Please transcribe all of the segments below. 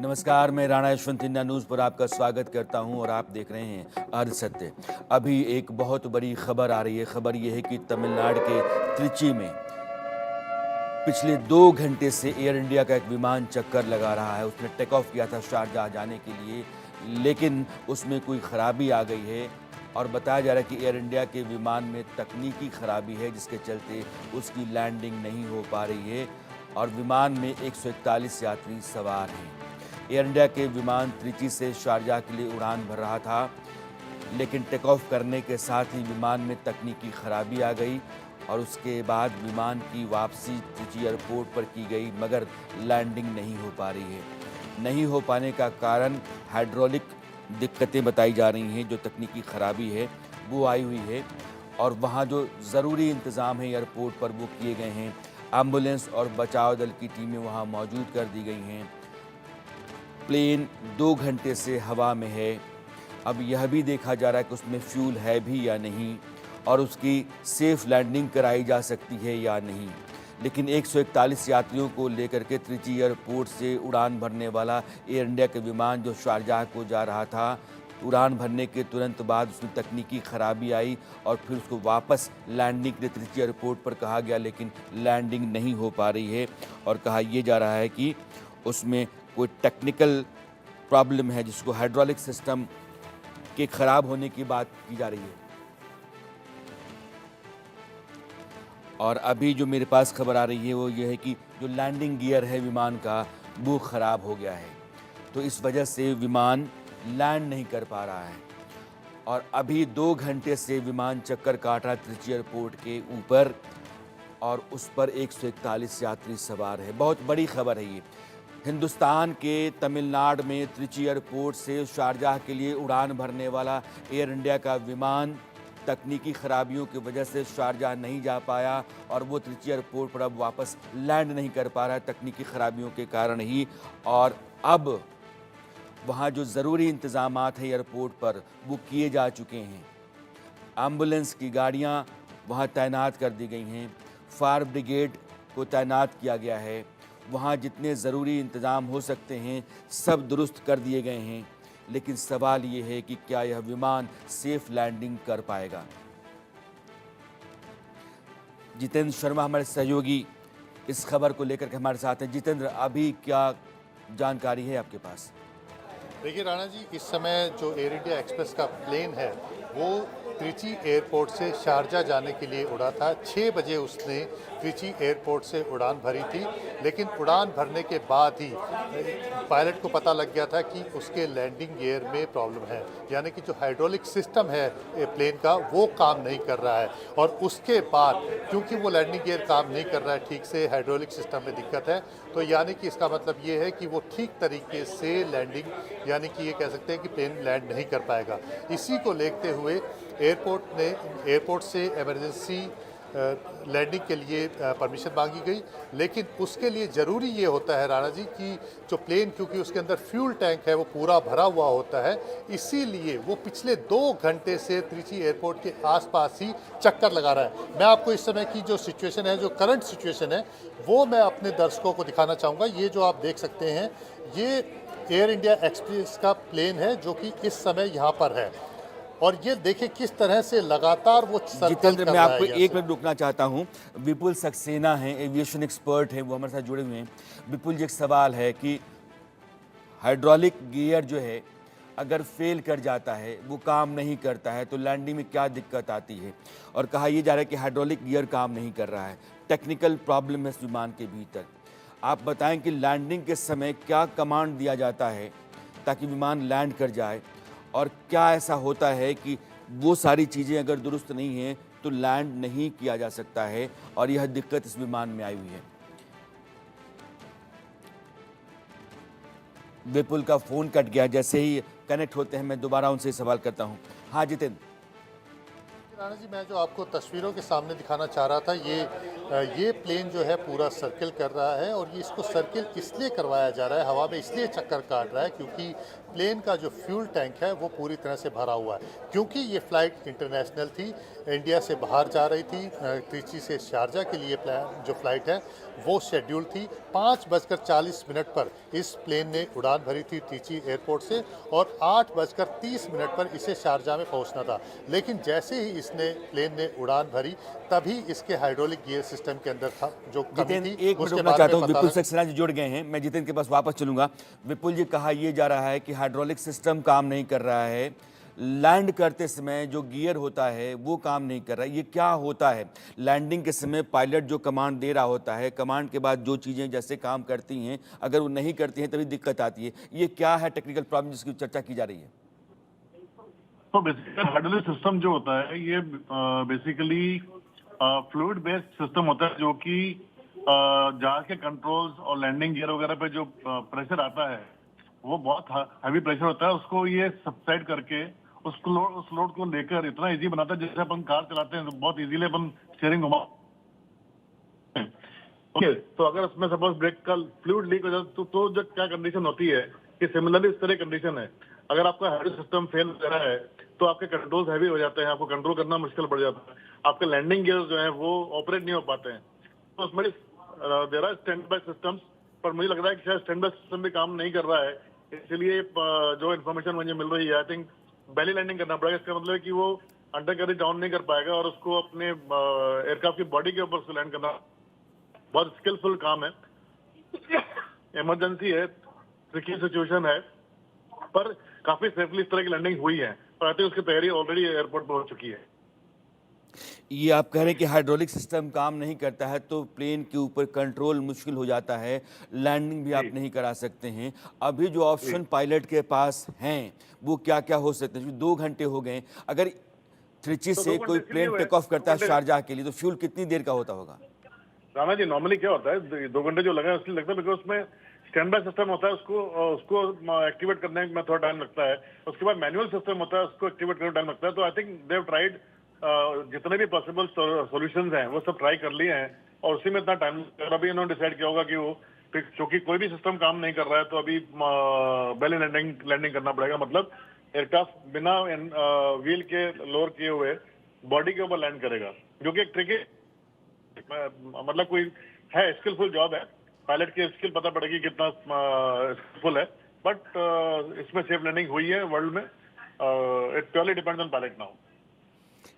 नमस्कार, मैं Rana Yashwant India news पर आपका स्वागत करता हूं और आप देख रहे हैं अर्ध सत्य। अभी एक बहुत बड़ी खबर आ रही है। खबर यह है कि तमिलनाडु के त्रिची में पिछले 2 घंटे से एयर इंडिया का एक विमान चक्कर लगा रहा है। उसने टेक ऑफ किया था शारजाह जाने के लिए, लेकिन उसमें कोई खराबी आ गई है और बताया जा रहा है कि एयर इंडिया के विमान में तकनीकी खराबी है, जिसके चलते उसकी लैंडिंग नहीं हो पा रही है और विमान में 141 यात्री सवार हैं। एयर इंडिया के विमान त्रिची से शारजाह के लिए उड़ान भर रहा था, लेकिन टेक ऑफ करने के साथ ही विमान में तकनीकी खराबी आ गई और उसके बाद विमान की वापसी त्रिची एयरपोर्ट पर की गई, मगर लैंडिंग नहीं हो पा रही है। नहीं हो पाने का कारण हाइड्रोलिक दिक्कतें बताई जा रही हैं। जो तकनीकी खराबी है वो आई हुई है और वहाँ जो ज़रूरी इंतज़ाम है एयरपोर्ट पर वो किए गए हैं। एम्बुलेंस और बचाव दल की टीमें वहाँ मौजूद कर दी गई हैं। प्लेन 2 घंटे से हवा में है। अब यह भी देखा जा रहा है कि उसमें फ्यूल है भी या नहीं और उसकी सेफ लैंडिंग कराई जा सकती है या नहीं। लेकिन 141 यात्रियों को लेकर के त्रिची एयरपोर्ट से उड़ान भरने वाला एयर इंडिया के विमान जो शारजाह को जा रहा था, उड़ान भरने के तुरंत बाद उसमें तकनीकी खराबी आई और फिर उसको वापस लैंडिंग के लिए त्रिची एयरपोर्ट पर कहा गया, लेकिन लैंडिंग नहीं हो पा रही है और कहा यह जा रहा है कि उसमें कोई टेक्निकल प्रॉब्लम है, जिसको हाइड्रोलिक सिस्टम के खराब होने की बात की जा रही है। और अभी जो मेरे पास खबर आ रही है वो ये है कि जो लैंडिंग गियर है विमान का वो ख़राब हो गया है, तो इस वजह से विमान लैंड नहीं कर पा रहा है और अभी 2 घंटे से विमान चक्कर काट रहा है त्रिची एयरपोर्ट के ऊपर और उस पर 141 यात्री सवार है। बहुत बड़ी खबर है ये। हिंदुस्तान के तमिलनाडु में त्रिची एयरपोर्ट से शारजाह के लिए उड़ान भरने वाला एयर इंडिया का विमान तकनीकी खराबियों की वजह से शारजाह नहीं जा पाया और वो त्रिची एयरपोर्ट पर अब वापस लैंड नहीं कर पा रहा है तकनीकी खराबियों के कारण ही। और अब वहाँ जो ज़रूरी इंतज़ामात हैं एयरपोर्ट पर वो किए जा चुके हैं। एम्बुलेंस की गाड़ियाँ वहाँ तैनात कर दी गई हैं, फायर ब्रिगेड को तैनात किया गया है, वहाँ जितने ज़रूरी इंतज़ाम हो सकते हैं सब दुरुस्त कर दिए गए हैं। लेकिन सवाल ये है कि क्या यह विमान सेफ लैंडिंग कर पाएगा। जितेंद्र शर्मा हमारे सहयोगी इस खबर को लेकर के हमारे साथ हैं। जितेंद्र, अभी क्या जानकारी है आपके पास? देखिए राणा जी, इस समय जो एयर इंडिया एक्सप्रेस का प्लेन है वो त्रिची एयरपोर्ट से शारजाह जाने के लिए उड़ा था। 6 बजे उसने त्रिची एयरपोर्ट से उड़ान भरी थी, लेकिन उड़ान भरने के बाद ही पायलट को पता लग गया था कि उसके लैंडिंग गियर में प्रॉब्लम है, यानी कि जो हाइड्रोलिक सिस्टम है प्लेन का वो काम नहीं कर रहा है। और उसके बाद क्योंकि वो लैंडिंग गियर काम नहीं कर रहा है ठीक से, हाइड्रोलिक सिस्टम में दिक्कत है, तो यानी कि इसका मतलब ये है कि वो ठीक तरीके से लैंडिंग, यानी कि ये कह सकते हैं कि प्लेन लैंड नहीं कर पाएगा। इसी को देखते हुए एयरपोर्ट से इमरजेंसी लैंडिंग के लिए परमिशन मांगी गई। लेकिन उसके लिए ज़रूरी ये होता है राणा जी कि जो प्लेन, क्योंकि उसके अंदर फ्यूल टैंक है वो पूरा भरा हुआ होता है, इसीलिए वो पिछले 2 घंटे से त्रिची एयरपोर्ट के आसपास ही चक्कर लगा रहा है। मैं आपको इस समय की जो सिचुएशन है, जो करंट सिचुएशन है, वो मैं अपने दर्शकों को दिखाना चाहूँगा। ये जो आप देख सकते हैं ये एयर इंडिया एक्सप्रेस का प्लेन है जो कि इस समय यहाँ पर है और ये देखिए किस तरह से लगातार वो जितेंद्र, मैं आपको 1 मिनट रुकना चाहता हूँ। विपुल सक्सेना हैं, एविएशन एक्सपर्ट हैं, वो हमारे साथ जुड़े हुए हैं। विपुल जी, एक सवाल है कि हाइड्रोलिक गियर जो है अगर फेल कर जाता है, वो काम नहीं करता है, तो लैंडिंग में क्या दिक्कत आती है? और कहा यह जा रहा है कि हाइड्रोलिक गियर काम नहीं कर रहा है, टेक्निकल प्रॉब्लम है इस विमान के भीतर। आप बताएं कि लैंडिंग के समय क्या कमांड दिया जाता है ताकि विमान लैंड कर जाए, और क्या ऐसा होता है कि वो सारी चीज़ें अगर दुरुस्त नहीं हैं तो लैंड नहीं किया जा सकता है और यह दिक्कत इस विमान में आई हुई है। विपुल का फ़ोन कट गया, जैसे ही कनेक्ट होते हैं मैं दोबारा उनसे सवाल करता हूँ। हाँ जितेंद्र। राणा जी, मैं जो आपको तस्वीरों के सामने दिखाना चाह रहा था, ये ये प्लेन जो है पूरा सर्किल कर रहा है और ये इसको सर्किल इसलिए करवाया जा रहा है, हवा में इसलिए चक्कर काट रहा है क्योंकि प्लेन का जो फ्यूल टैंक है वो पूरी तरह से भरा हुआ है। क्योंकि ये फ़्लाइट इंटरनेशनल थी, इंडिया से बाहर जा रही थी, त्रिची से शारजा के लिए जो फ़्लाइट है वो शेड्यूल थी। 5:40 पर इस प्लेन ने उड़ान भरी थी त्रिची एयरपोर्ट से और 8:30 पर इसे शारजा में पहुंचना था। लेकिन जैसे ही इसने प्लेन ने उड़ान भरी तभी इसके हाइड्रोलिक गियर सिस्टम के अंदर था जो कमी जितेन, थी, एक मिनट उसके रुकना बारे चाहता में हूँ। पता विपुल लगा। सक्सेना जी जुड़ गए हैं, मैं जितेन के पास वापस चलूंगा। विपुल जी, कहा यह जा रहा है कि हाइड्रोलिक सिस्टम काम नहीं कर रहा है, लैंड करते समय जो गियर होता है वो काम नहीं कर रहा है। ये क्या होता है? लैंडिंग के समय पायलट जो कमांड दे रहा होता है, कमांड के बाद जो चीज़ें जैसे काम करती हैं, अगर वो नहीं करती हैं तभी दिक्कत आती है। ये क्या है टेक्निकल प्रॉब्लम जिसकी चर्चा की जा रही है? तो बेसिकली हाइड्रोलिक सिस्टम जो होता है ये बेसिकली फ्लूइड बेस्ड सिस्टम होता है, जो कि जहाज के कंट्रोल्स और लैंडिंग गियर वगैरह पे जो प्रेशर आता है वो बहुत हैवी प्रेशर होता है। उसको ये सबसाइड करके उस लोड को लेकर इतना इजी बनाता है, जैसे अपन कार चलाते हैं तो बहुत इजीली अपन स्टीयरिंग घुमा। ओके, तो अगर उसमें सपोज ब्रेक का फ्लूइड लीक हो जाए तो जो क्या कंडीशन होती है कि सिमिलरली इस तरह कंडीशन है, अगर आपका हाइड्रोलिक सिस्टम फेल हो रहा है तो आपके कंट्रोल्स हैवी हो जाते हैं, आपको कंट्रोल करना मुश्किल पड़ जाता है, आपके लैंडिंग गियर्स जो हैं वो ऑपरेट नहीं हो पाते हैं। तो उसमें there are stand by systems, पर मुझे लग रहा है कि शायद स्टैंड बाय सिस्टम भी काम नहीं कर रहा है। इसलिए जो इन्फॉर्मेशन मुझे मिल रही है, आई थिंक बेली लैंडिंग करना पड़ेगा। इसका मतलब है कि वो अंडर कैरेज डाउन नहीं कर पाएगा और उसको अपने एयरक्राफ्ट की बॉडी के ऊपर उसको लैंड करना बहुत स्किलफुल काम है। इमरजेंसी है, ट्रिकी सिचुएशन है, पर काफी सेफली इस तरह की लैंडिंग हुई है और आई थिंक उसकी तैयारी ऑलरेडी एयरपोर्ट पर हो चुकी है। ये आप कह रहे हैं कि हाइड्रोलिक सिस्टम काम नहीं करता है तो प्लेन के ऊपर कंट्रोल मुश्किल हो जाता है, लैंडिंग भी आप नहीं करा सकते हैं। अभी जो ऑप्शन पायलट के पास हैं वो क्या क्या हो सकते हैं? 2 घंटे हो गए, अगर त्रिची तो से 2 कोई घंटे प्लेन के लिए टेक ऑफ करता है 2 घंटे शारजाह के लिए तो फ्यूल कितनी देर का होता होगा? राणा जी, नॉर्मली क्या होता है 2 घंटे जो लगा है इसलिए लगता है बिकॉज उसमें स्टैंड बाय सिस्टम होता है, उसको एक्टिवेट करने में थोड़ा टाइम लगता है। उसके बाद मैनुअल सिस्टम होता है, उसको एक्टिवेट करने में टाइम लगता है। तो I think they have tried जितने भी पॉसिबल सॉल्यूशंस हैं वो सब ट्राई कर लिए हैं और उसी में इतना टाइम। अभी इन्होंने डिसाइड किया होगा कि वो क्योंकि कोई भी सिस्टम काम नहीं कर रहा है तो अभी बेली लैंडिंग करना पड़ेगा। मतलब एयरक्राफ्ट बिना व्हील के लोअर किए हुए बॉडी के ऊपर लैंड करेगा, जो कि एक ट्रिकी मतलब कोई है, स्किलफुल जॉब है। पायलट की स्किल पता पड़ेगी कितना स्किलफुल है, बट इसमें सेफ लैंडिंग हुई है वर्ल्ड में। It purely depends on pilot now.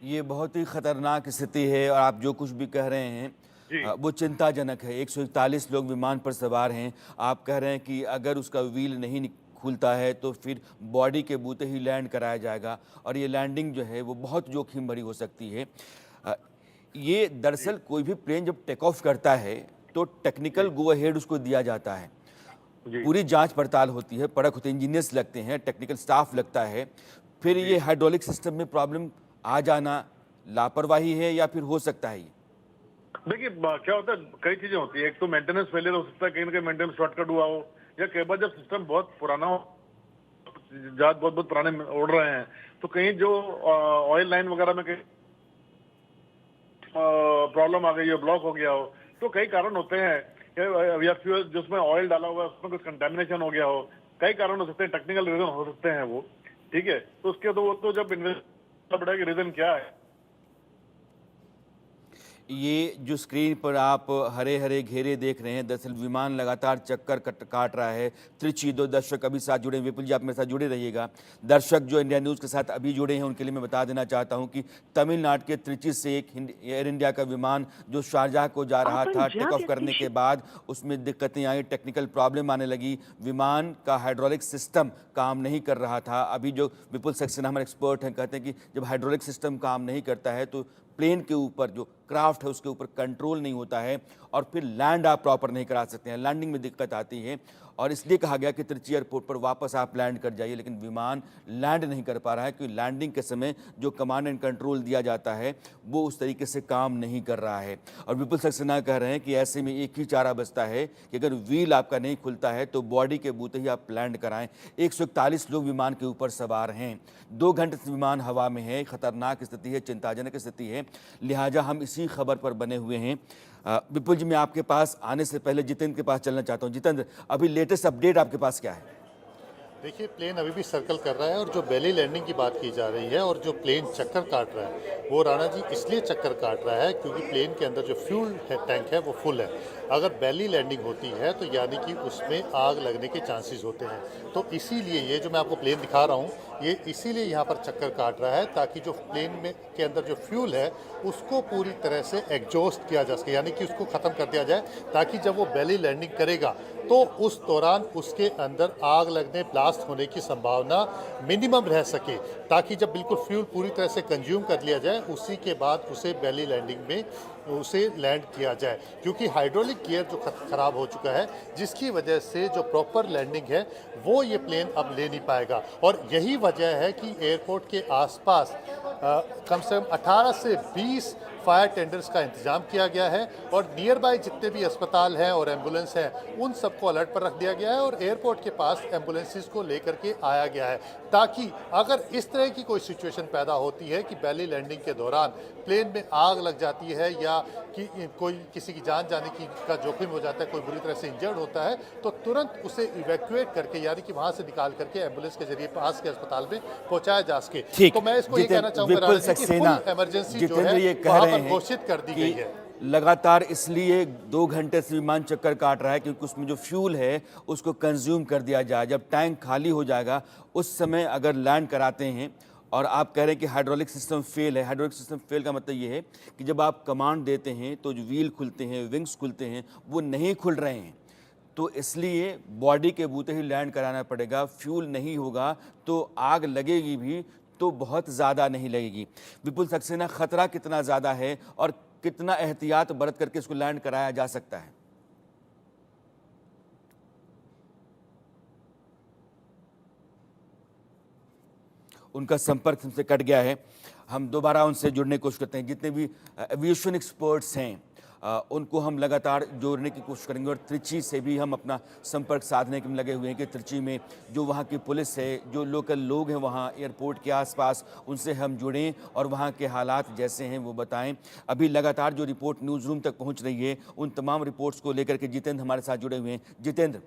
ये बहुत ही खतरनाक स्थिति है और आप जो कुछ भी कह रहे हैं वो चिंताजनक है। 141 लोग विमान पर सवार हैं। आप कह रहे हैं कि अगर उसका व्हील नहीं खुलता है तो फिर बॉडी के बूते ही लैंड कराया जाएगा और ये लैंडिंग जो है वो बहुत जोखिम भरी हो सकती है। ये दरअसल कोई भी प्लेन जब टेक ऑफ करता है तो टेक्निकल गो अहेड उसको दिया जाता है, पूरी जांच पड़ताल होती है, परख होती है, इंजीनियर्स लगते हैं, टेक्निकल स्टाफ लगता है। फिर ये हाइड्रोलिक सिस्टम में प्रॉब्लम आ जाना लापरवाही है या फिर हो सकता है? ये देखिए क्या होता है, कई चीजें होती है। एक तो मेंटेनेंस फेलियर हो सकता है, कहीं ना कहीं मेंटेनेंस शॉर्टकट हुआ हो, या कई बार जब सिस्टम बहुत पुराना हो, जहाज बहुत बहुत पुराने उड़ रहे हैं तो कहीं जो ऑयल लाइन वगैरह में कहीं प्रॉब्लम आ गई हो, ब्लॉक हो गया हो, तो कई कारण होते हैं। या फ्यूल जिसमें ऑयल डाला हुआ है उसमें कुछ कंटेमिनेशन हो गया हो, कई कारण हो सकते हैं, टेक्निकल रीजन हो सकते हैं वो, ठीक है। तो उसके तो वो तो जब इन्वेस्ट पड़ेगा कि रीजन क्या है। ये जो स्क्रीन पर आप हरे हरे घेरे देख रहे हैं, दरअसल विमान लगातार चक्कर काट रहा है। त्रिची, 2 दर्शक अभी साथ जुड़े। विपुल जी, आप मेरे साथ जुड़े रहिएगा। दर्शक जो इंडिया न्यूज़ के साथ अभी जुड़े हैं उनके लिए मैं बता देना चाहता हूं कि तमिलनाडु के त्रिची से एक एयर इंडिया का विमान जो शारजाह को जा रहा था, टेक ऑफ करने के बाद उसमें दिक्कतें आई, टेक्निकल प्रॉब्लम आने लगी, विमान का हाइड्रोलिक सिस्टम काम नहीं कर रहा था। अभी जो विपुल सक्सेना हमारे एक्सपर्ट हैं कहते हैं कि जब हाइड्रोलिक सिस्टम काम नहीं करता है तो प्लेन के ऊपर जो क्राफ्ट है उसके ऊपर कंट्रोल नहीं होता है और फिर लैंड आप प्रॉपर नहीं करा सकते हैं, लैंडिंग में दिक्कत आती है। और इसलिए कहा गया कि त्रिची एयरपोर्ट पर वापस आप लैंड कर जाइए, लेकिन विमान लैंड नहीं कर पा रहा है क्योंकि लैंडिंग के समय जो कमांड एंड कंट्रोल दिया जाता है वो उस तरीके से काम नहीं कर रहा है। और विपुल सक्सेना कह रहे हैं कि ऐसे में एक ही चारा बचता है कि अगर व्हील आपका नहीं खुलता है तो बॉडी के बूते ही आप लैंड कराएं। 141 लोग विमान के ऊपर सवार हैं, 2 घंटे से विमान हवा में है, खतरनाक स्थिति है, चिंताजनक स्थिति है, लिहाजा हम इसी खबर पर बने हुए हैं। विपुल जी, मैं आपके पास आने से पहले जितेंद्र के पास चलना चाहता हूँ। जितेंद्र, अभी लेटेस्ट अपडेट आपके पास क्या है? देखिए, प्लेन अभी भी सर्कल कर रहा है और जो बेली लैंडिंग की बात की जा रही है और जो प्लेन चक्कर काट रहा है वो राणा जी इसलिए चक्कर काट रहा है क्योंकि प्लेन के अंदर जो फ्यूल है टैंक है वो फुल है। अगर बेली लैंडिंग होती है तो यानी कि उसमें आग लगने के चांसेस होते हैं। तो इसीलिए ये जो मैं आपको प्लेन दिखा रहा हूँ ये इसीलिए यहाँ पर चक्कर काट रहा है ताकि जो प्लेन में के अंदर जो फ्यूल है उसको पूरी तरह से एग्जॉस्ट किया जा सके, यानी कि उसको ख़त्म कर दिया जाए ताकि जब वो बेली लैंडिंग करेगा तो उस दौरान उसके अंदर आग लगने, ब्लास्ट होने की संभावना मिनिमम रह सके, ताकि जब बिल्कुल फ्यूल पूरी तरह से कंज्यूम कर लिया जाए उसी के बाद उसे बेली लैंडिंग में उसे लैंड किया जाए। क्योंकि हाइड्रोलिक गियर जो खराब हो चुका है जिसकी वजह से जो प्रॉपर लैंडिंग है वो ये प्लेन अब ले नहीं पाएगा। और यही वजह है कि एयरपोर्ट के आसपास कम से कम 18 से 20 फायर टेंडर्स का इंतजाम किया गया है और नियर बाय जितने भी अस्पताल हैं और एम्बुलेंस हैं उन सबको अलर्ट पर रख दिया गया है और एयरपोर्ट के पास एम्बुलेंसेस को लेकर के आया गया है ताकि अगर इस तरह की कोई सिचुएशन पैदा होती है कि बेली लैंडिंग के दौरान प्लेन में आग लग जाती है या कि कोई किसी की जान जाने की का जोखिम हो जाता है, कोई बुरी तरह से इंजर्ड होता है, तो तुरंत उसे इवैक्यूएट करके यानी कि वहां से निकाल करके एम्बुलेंस के जरिए पास के अस्पताल में पहुंचाया जा सके। तो मैं इसको ये कहना चाहूंगा इमरजेंसी जो है वहां पर घोषित कर दी गई है। लगातार इसलिए 2 घंटे से विमान चक्कर काट रहा है क्योंकि उसमें जो फ्यूल है उसको कंज्यूम कर दिया जाए। जब टैंक खाली हो जाएगा उस समय अगर लैंड कराते हैं और आप कह रहे हैं कि हाइड्रोलिक सिस्टम फेल है। हाइड्रोलिक सिस्टम फेल का मतलब ये है कि जब आप कमांड देते हैं तो जो व्हील खुलते हैं, विंग्स खुलते हैं, वो नहीं खुल रहे हैं, तो इसलिए बॉडी के बूते ही लैंड कराना पड़ेगा। फ्यूल नहीं होगा तो आग लगेगी भी तो बहुत ज़्यादा नहीं लगेगी। विपुल सक्सेना, खतरा कितना ज़्यादा है और कितना एहतियात बरत करके इसको लैंड कराया जा सकता है? उनका संपर्क हमसे कट गया है। हम दोबारा उनसे जुड़ने की कोशिश करते हैं। जितने भी एविएशन एक्सपर्ट्स हैं उनको हम लगातार जोड़ने की कोशिश करेंगे और त्रिची से भी हम अपना संपर्क साधने के में लगे हुए हैं कि त्रिची में जो वहाँ की पुलिस है, जो लोकल लोग हैं वहाँ एयरपोर्ट के आसपास, उनसे हम जुड़ें और वहाँ के हालात जैसे हैं वो बताएं। अभी लगातार जो रिपोर्ट न्यूज़ रूम तक पहुँच रही है उन तमाम रिपोर्ट्स को लेकर के जितेंद्र हमारे साथ जुड़े हुए हैं। जितेंद्र,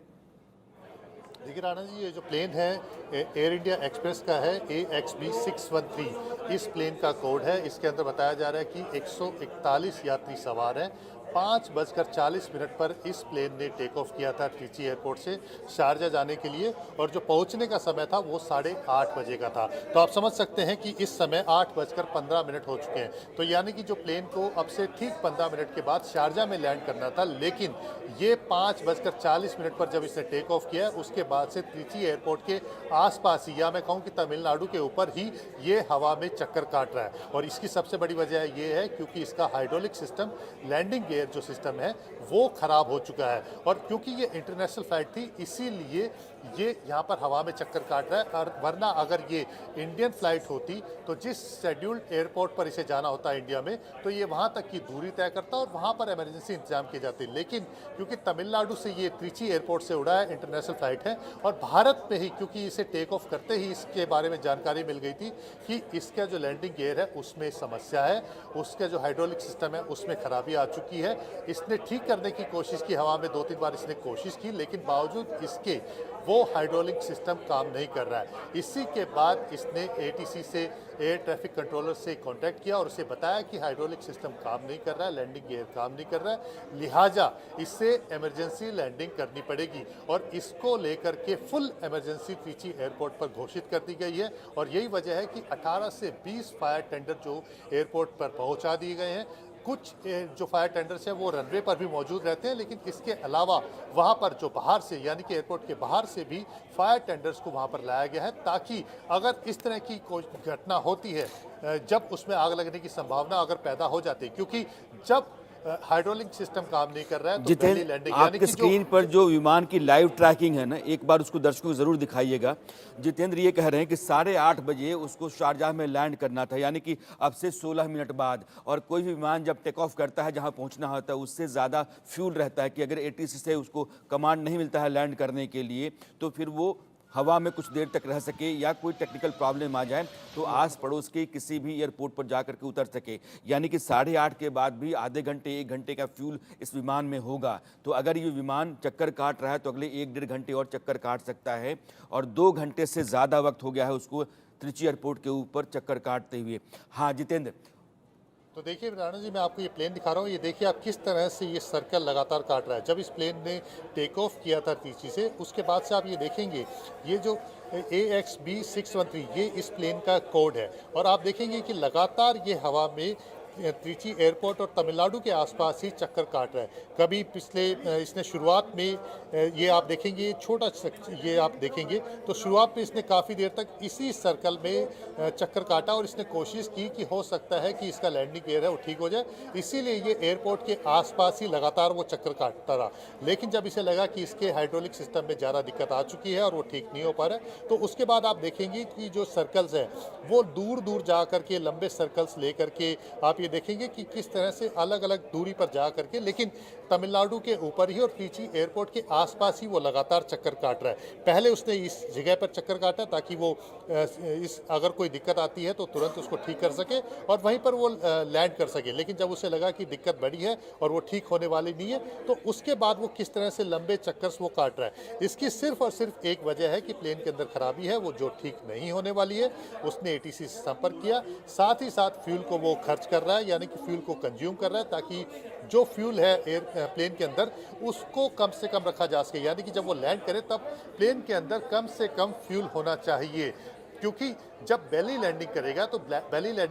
देखिए राणा जी, ये जो प्लेन है एयर इंडिया एक्सप्रेस का है AXB 613, इस प्लेन का कोड है। इसके अंदर बताया जा रहा है कि 141 यात्री सवार हैं। 5:40 पर इस प्लेन ने टेक ऑफ किया था ट्रिची एयरपोर्ट से शारजा जाने के लिए और जो पहुंचने का समय था वो 8:30 बजे का था। तो आप समझ सकते हैं कि इस समय 8:15 हो चुके हैं। तो यानी कि जो प्लेन को अब से ठीक 15 मिनट के बाद शारजा में लैंड करना था, लेकिन ये 5:40 पर जब इसने टेक ऑफ किया उसके बाद से त्रिची एयरपोर्ट के आसपास ही, या मैं कहूँ कि तमिलनाडु के ऊपर ही ये हवा में चक्कर काट रहा है। और इसकी सबसे बड़ी वजह ये है क्योंकि इसका हाइड्रोलिक सिस्टम, लैंडिंग गियर जो सिस्टम है वो खराब हो चुका है और क्योंकि ये इंटरनेशनल फ्लाइट थी इसीलिए ये यहाँ पर हवा में चक्कर काट रहा है। और वरना अगर ये इंडियन फ्लाइट होती तो जिस शेड्यूल्ड एयरपोर्ट पर इसे जाना होता है इंडिया में, तो ये वहाँ तक की दूरी तय करता और वहाँ पर इमरजेंसी इंतजाम किए जाते। लेकिन क्योंकि तमिलनाडु से ये त्रिची एयरपोर्ट से उड़ा है, इंटरनेशनल फ्लाइट है और भारत में ही क्योंकि इसे टेक ऑफ करते ही इसके बारे में जानकारी मिल गई थी कि इसका जो लैंडिंग गियर है उसमें समस्या है, उसका जो हाइड्रोलिक सिस्टम है उसमें खराबी आ चुकी है। इसने ठीक करने की कोशिश की, हवा में 2-3 बार इसने कोशिश की, लेकिन बावजूद इसके वो हाइड्रोलिक सिस्टम काम नहीं कर रहा है। इसी के बाद इसने ATC से, एयर ट्रैफिक कंट्रोलर से कांटेक्ट किया और उसे बताया कि हाइड्रोलिक सिस्टम काम नहीं कर रहा है, लैंडिंग गियर काम नहीं कर रहा है, लिहाजा इससे इमरजेंसी लैंडिंग करनी पड़ेगी। और इसको लेकर के फुल इमरजेंसी त्रिची एयरपोर्ट पर घोषित कर दी गई है और यही वजह है कि 18 से 20 फायर टेंडर जो एयरपोर्ट पर पहुंचा दिए गए हैं। कुछ जो फायर टेंडर्स हैं वो रनवे पर भी मौजूद रहते हैं, लेकिन इसके अलावा वहाँ पर जो बाहर से, यानी कि एयरपोर्ट के बाहर से भी फायर टेंडर्स को वहाँ पर लाया गया है ताकि अगर इस तरह की कोई घटना होती है, जब उसमें आग लगने की संभावना अगर पैदा हो जाती है, क्योंकि जब हाइड्रोलिक सिस्टम काम नहीं कर रहा है तो पहली लैंडिंग, यानी आपके स्क्रीन पर जो विमान की लाइव ट्रैकिंग है ना, एक बार उसको दर्शकों को जरूर दिखाइएगा। जितेंद्र ये कह रहे हैं कि 8:30 बजे उसको शारजाह में लैंड करना था, यानी कि अब से 16 मिनट बाद। और कोई भी विमान जब टेक ऑफ करता है जहां पहुंचना होता है उससे ज़्यादा फ्यूल रहता है कि अगर ATC से उसको कमांड नहीं मिलता है लैंड करने के लिए तो फिर वो हवा में कुछ देर तक रह सके या कोई टेक्निकल प्रॉब्लम आ जाए तो आस पड़ोस के किसी भी एयरपोर्ट पर जा करके उतर सके। यानी कि 8:30 के बाद भी आधे घंटे 1 घंटे का फ्यूल इस विमान में होगा। तो अगर ये विमान चक्कर काट रहा है तो अगले 1 डेढ़ घंटे और चक्कर काट सकता है, और 2 घंटे से ज़्यादा वक्त हो गया है उसको त्रिची एयरपोर्ट के ऊपर चक्कर काटते हुए। हाँ जितेंद्र। तो देखिए राणा जी, मैं आपको ये प्लेन दिखा रहा हूँ। ये देखिए आप किस तरह से ये सर्कल लगातार काट रहा है। जब इस प्लेन ने टेक ऑफ किया था त्रिची से, उसके बाद से आप ये देखेंगे ये जो AXB613 ये इस प्लेन का कोड है, और आप देखेंगे कि लगातार ये हवा में त्रिची एयरपोर्ट और तमिलनाडु के आसपास ही चक्कर काट रहा है। कभी पिछले इसने शुरुआत में ये आप देखेंगे छोटा ये आप देखेंगे तो शुरुआत में इसने काफ़ी देर तक इसी सर्कल में चक्कर काटा, और इसने कोशिश की कि हो सकता है कि इसका लैंडिंग गियर है वो ठीक हो जाए, इसीलिए ये एयरपोर्ट के आसपास ही लगातार वो चक्कर काटता रहा। लेकिन जब इसे लगा कि इसके हाइड्रोलिक सिस्टम में ज़्यादा दिक्कत आ चुकी है और वो ठीक नहीं हो पा रहा है, तो उसके बाद आप देखेंगे कि जो सर्कल्स हैं वो दूर दूर जा करके लंबे सर्कल्स ले करके आप ये देखेंगे कि किस तरह से अलग अलग दूरी पर जा करके, लेकिन तमिलनाडु के ऊपर ही और त्रिची एयरपोर्ट के आसपास ही वो लगातार चक्कर काट रहा है। पहले उसने इस जगह पर चक्कर काटा ताकि वो इस अगर कोई दिक्कत आती है तो तुरंत उसको ठीक कर सके और वहीं पर वो लैंड कर सके। लेकिन जब उसे लगा कि दिक्कत बड़ी है और वो ठीक होने वाली नहीं है, तो उसके बाद वो किस तरह से लंबे चक्कर वो काट रहा है। इसकी सिर्फ और सिर्फ एक वजह है कि प्लेन के अंदर खराबी है, वो जो ठीक नहीं होने वाली है। उसने ATC से संपर्क किया, साथ ही साथ फ्यूल को वो खर्च कर रहा है, यानी कि फ्यूल को कंज्यूम कर रहा है, ताकि जो फ्यूल है प्लेन के अंदर उसको कम से कम रखा जा सके। यानी कि जब वो लैंड करे तब प्लेन के अंदर कम से कम फ्यूल होना चाहिए, क्योंकि जब बेली लैंडिंग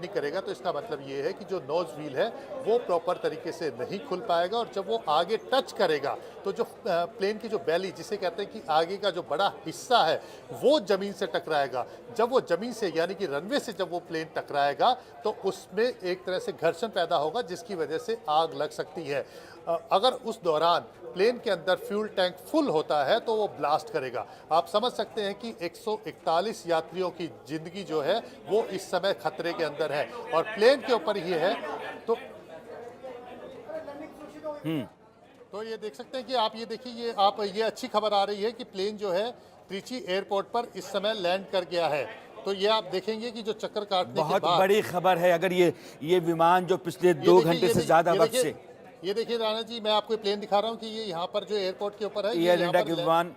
करेगा तो इसका मतलब ये है कि जो नोज व्हील है वो प्रॉपर तरीके से नहीं खुल पाएगा, और जब वो आगे टच करेगा तो जो प्लेन की जो बेली, जिसे कहते हैं कि आगे का जो बड़ा हिस्सा है, वो ज़मीन से टकराएगा। जब वो ज़मीन से यानी कि रनवे से जब वो प्लेन टकराएगा तो उसमें एक तरह से घर्षण पैदा होगा, जिसकी वजह से आग लग सकती है। अगर उस दौरान प्लेन के अंदर फ्यूल टैंक फुल होता है तो वो ब्लास्ट करेगा। आप समझ सकते हैं कि 141 यात्रियों की ज़िंदगी जो है वो इस समय खतरे के अंदर है, और प्लेन के ऊपर ही है। तो ये देख सकते हैं कि आप ये देखिए, ये अच्छी खबर आ रही है कि प्लेन जो है त्रिची एयरपोर्ट पर इस समय लैंड कर गया है। तो ये आप देखेंगे कि जो चक्कर काटने के बाद बहुत बड़ी खबर है। अगर ये विमान जो पिछले 2 घंटे से ज्यादा वक्त से, ये देखिए राणा जी, मैं आपको प्लेन दिखा रहा हूँ कि ये यहाँ पर जो एयरपोर्ट के ऊपर है, एयर इंडिया के विमान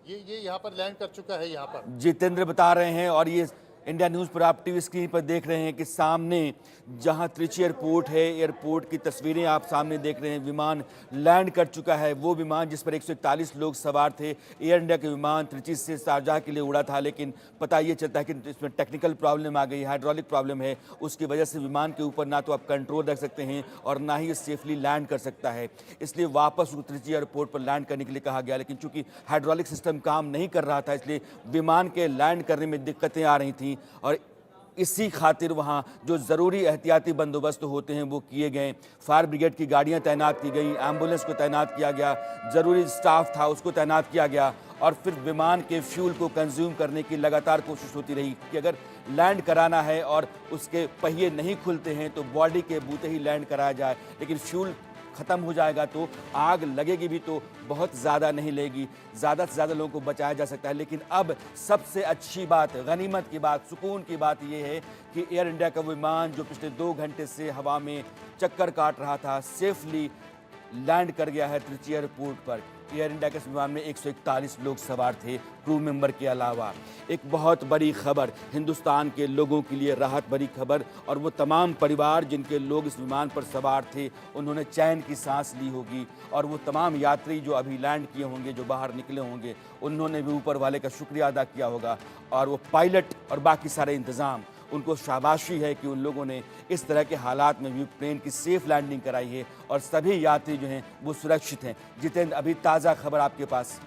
ये यहाँ पर लैंड कर चुका है यहाँ पर। जितेंद्र बता रहे हैं, और ये इंडिया न्यूज़ पर आप टीवी स्क्रीन पर देख रहे हैं कि सामने जहां त्रिची एयरपोर्ट है, एयरपोर्ट की तस्वीरें आप सामने देख रहे हैं। विमान लैंड कर चुका है, वो विमान जिस पर 141 लोग सवार थे। एयर इंडिया के विमान त्रिची से शारजाह के लिए उड़ा था, लेकिन पता ये चलता है कि इसमें टेक्निकल प्रॉब्लम आ गई, हाइड्रोलिक प्रॉब्लम है। उसकी वजह से विमान के ऊपर ना तो आप कंट्रोल रख सकते हैं और ना ही ये सेफली लैंड कर सकता है, इसलिए वापस त्रिची एयरपोर्ट पर लैंड करने के लिए कहा गया। लेकिन चूंकि हाइड्रोलिक सिस्टम काम नहीं कर रहा था, इसलिए विमान के लैंड करने में दिक्कतें आ रही थी, और इसी खातिर वहाँ जो ज़रूरी एहतियाती बंदोबस्त होते हैं वो किए गए। फायर ब्रिगेड की गाड़ियाँ तैनात की गई, एम्बुलेंस को तैनात किया गया, ज़रूरी स्टाफ था उसको तैनात किया गया, और फिर विमान के फ्यूल को कंज्यूम करने की लगातार कोशिश होती रही कि अगर लैंड कराना है और उसके पहिए नहीं खुलते हैं तो बॉडी के बूते ही लैंड कराया जाए। लेकिन फ्यूल ख़त्म हो जाएगा तो आग लगेगी भी तो बहुत ज़्यादा नहीं लगेगी, ज़्यादा से ज़्यादा लोगों को बचाया जा सकता है। लेकिन अब सबसे अच्छी बात, गनीमत की बात, सुकून की बात यह है कि एयर इंडिया का विमान जो पिछले 2 घंटे से हवा में चक्कर काट रहा था, सेफली लैंड कर गया है त्रिची एयरपोर्ट पर। एयर इंडिया के विमान में 141 लोग सवार थे, क्रू मेंबर के अलावा। एक बहुत बड़ी खबर, हिंदुस्तान के लोगों के लिए राहत भरी खबर, और वो तमाम परिवार जिनके लोग इस विमान पर सवार थे उन्होंने चैन की सांस ली होगी, और वो तमाम यात्री जो अभी लैंड किए होंगे, जो बाहर निकले होंगे, उन्होंने भी ऊपर वाले का शुक्रिया अदा किया होगा। और वो पायलट और बाकी सारे इंतज़ाम, उनको शाबाशी है कि उन लोगों ने इस तरह के हालात में भी प्लेन की सेफ लैंडिंग कराई है, और सभी यात्री जो हैं वो सुरक्षित हैं। जितेंद्र, अभी ताज़ा खबर आपके पास।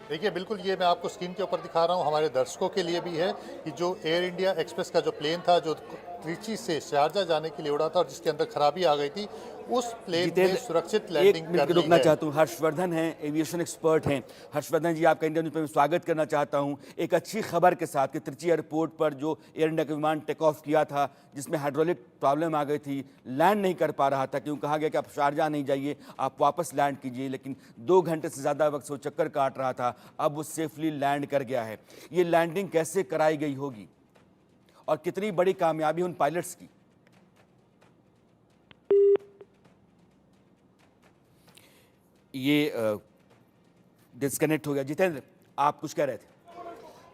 देखिए बिल्कुल, ये मैं आपको स्क्रीन के ऊपर दिखा रहा हूँ, हमारे दर्शकों के लिए भी है कि जो एयर इंडिया एक्सप्रेस का जो प्लेन था, जो त्रिची से शारजाह जाने के लिए उड़ा था और जिसके अंदर खराबी आ गई थी, उस प्लेन ने जितेंद्र, सुरक्षित एक लैंडिंग मिनट कर के ली रुकना है। चाहता हूँ। हर्षवर्धन हैं, एविएशन एक्सपर्ट हैं। हर्षवर्धन जी, आपका इंडिया न्यूज़ पे मैं स्वागत करना चाहता हूँ एक अच्छी खबर के साथ कि त्रिची एयरपोर्ट पर जो एयर इंडिया का विमान टेक ऑफ किया था, जिसमें हाइड्रोलिक प्रॉब्लम आ गई थी, लैंड नहीं कर पा रहा था, क्यों कहा गया कि आप शारजाह नहीं जाइए, आप वापस लैंड कीजिए, लेकिन 2 घंटे से ज़्यादा वक्त से वो चक्कर काट रहा था, अब वो सेफली लैंड कर गया है। ये लैंडिंग कैसे कराई गई होगी और कितनी बड़ी कामयाबी उन पायलट्स की? ये डिस्कनेक्ट हो गया। जितेंद्र, आप कुछ कह रहे थे?